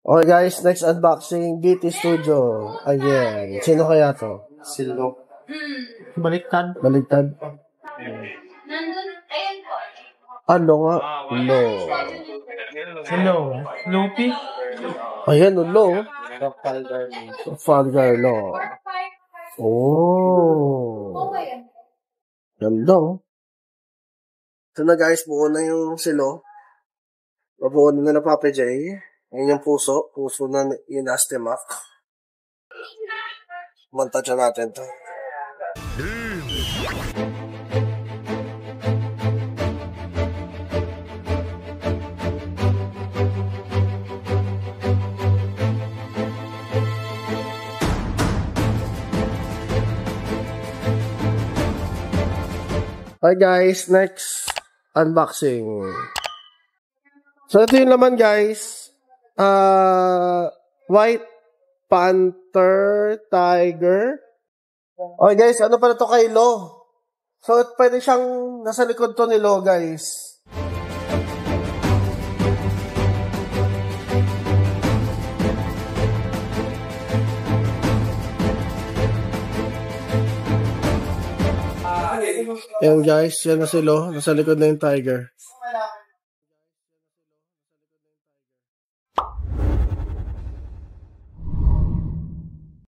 Okay guys, next unboxing, GT Studio. Again, sino kaya to? Silo. Baliktad. Baligtad? Ano nga? Lo. Hello. Loopy. Ayan, lo. Trafalgar. Lo. Oh. Ganda oh. Ito na guys, buo na yung silo. Mabuo na na Papa J. Ayan yung puso. Puso na yung Astemak. Montage natin to. Hi guys, next unboxing. So ito yung laman guys. White Panther Tiger. Okay guys, ano pala to kay Lo? So pwede siyang nasa likod to ni Lo guys. Ayan guys, yan na si Lo. Nasa likod na yung tiger.